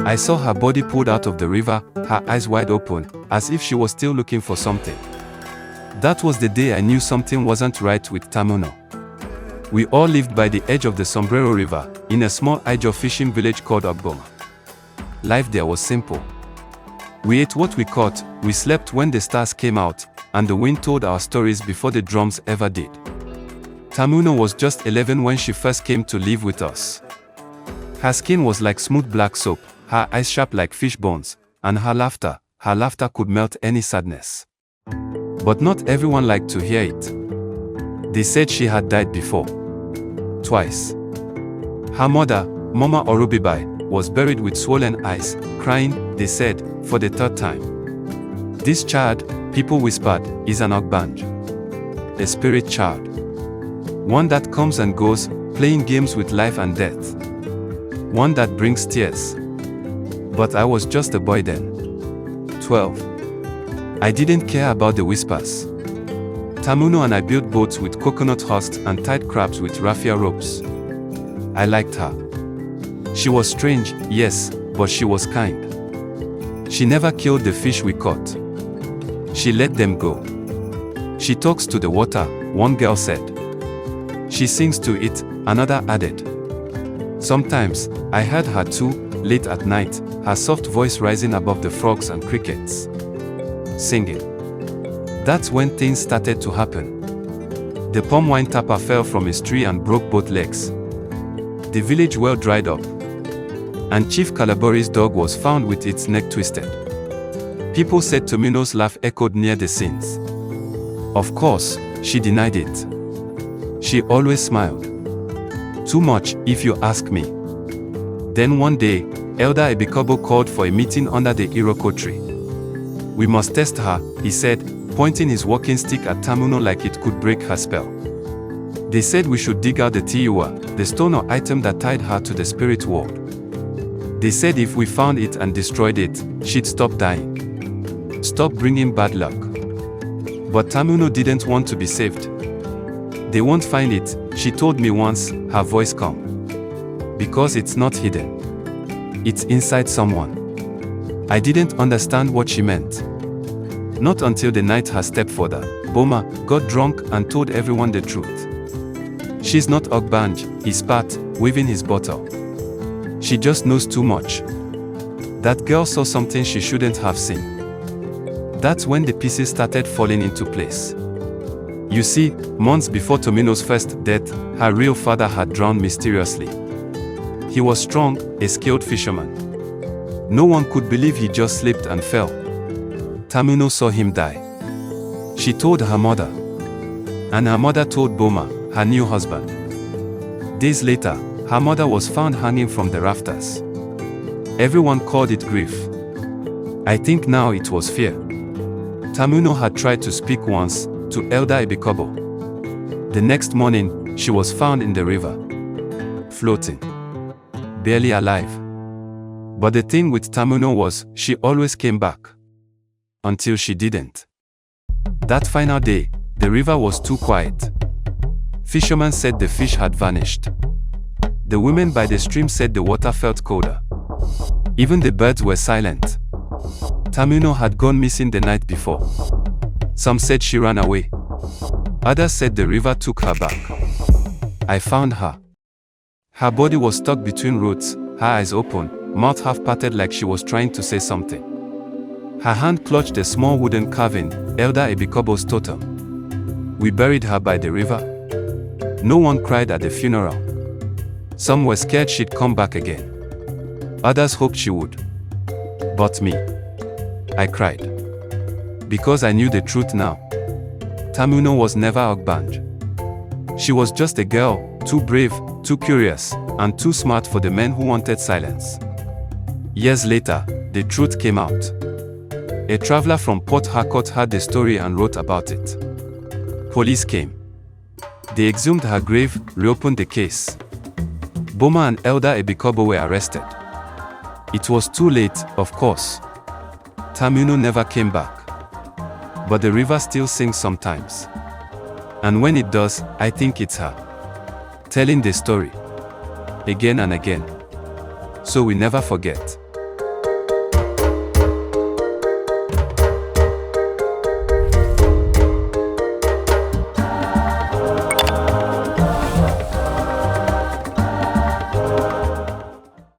I saw her body pulled out of the river, her eyes wide open, as if she was still looking for something. That was the day I knew something wasn't right with Tamuno. We all lived by the edge of the Sombrero River, in a small Ijo fishing village called Ogbanje. Life there was simple. We ate what we caught, we slept when the stars came out, and the wind told our stories before the drums ever did. Tamuno was just 11 when she first came to live with us. Her skin was like smooth black soap, her eyes sharp like fish bones, and her laughter could melt any sadness. But not everyone liked to hear it. They said she had died before. Twice. Her mother, Mama Orubibai, was buried with swollen eyes, crying, they said, for the third time. This child, people whispered, is an Ogbanje. A spirit child. One that comes and goes, playing games with life and death. One that brings tears. But I was just a boy then. 12. I didn't care about the whispers. Tamuno and I built boats with coconut husks and tied crabs with raffia ropes. I liked her. She was strange, yes, but she was kind. She never killed the fish we caught. She let them go. She talks to the water, one girl said. She sings to it, another added. Sometimes, I heard her too, late at night, her soft voice rising above the frogs and crickets. Singing. That's when things started to happen. The palm wine tapper fell from his tree and broke both legs. The village well dried up. And Chief Calabori's dog was found with its neck twisted. People said Tamuno's laugh echoed near the scenes. Of course, she denied it. She always smiled. Too much, if you ask me. Then one day, Elder Ebikobo called for a meeting under the Iroko tree. We must test her, he said, pointing his walking stick at Tamuno like it could break her spell. They said we should dig out the tiua, the stone or item that tied her to the spirit world. They said if we found it and destroyed it, she'd stop dying. Stop bringing bad luck. But Tamuno didn't want to be saved. They won't find it, she told me once, her voice calm. Because it's not hidden. It's inside someone. I didn't understand what she meant. Not until the night her stepfather, Boma, got drunk and told everyone the truth. She's not Ogbanje, he spat, waving his bottle. She just knows too much. That girl saw something she shouldn't have seen. That's when the pieces started falling into place. You see, months before Tamuno's first death, her real father had drowned mysteriously. He was strong, a skilled fisherman. No one could believe he just slipped and fell. Tamuno saw him die. She told her mother. And her mother told Boma, her new husband. Days later, her mother was found hanging from the rafters. Everyone called it grief. I think now it was fear. Tamuno had tried to speak once, to Elder Ebikobo. The next morning, she was found in the river. Floating. Barely alive. But the thing with Tamuno was, she always came back. Until she didn't. That final day, the river was too quiet. Fishermen said the fish had vanished. The women by the stream said the water felt colder. Even the birds were silent. Tamuno had gone missing the night before. Some said she ran away. Others said the river took her back. I found her. Her body was stuck between roots, her eyes open, mouth half parted like she was trying to say something. Her hand clutched a small wooden carving, Elder Ebikobo's totem. We buried her by the river. No one cried at the funeral. Some were scared she'd come back again. Others hoped she would. But me. I cried. Because I knew the truth now. Tamuno was never Ogbanje. She was just a girl, too brave, too curious, and too smart for the men who wanted silence. Years later, the truth came out. A traveler from Port Harcourt heard the story and wrote about it. Police came. They exhumed her grave, reopened the case. Boma and Elder Ebikobo were arrested. It was too late, of course. Tamuno never came back. But the river still sings sometimes. And when it does, I think it's her. Telling the story. Again and again. So we never forget.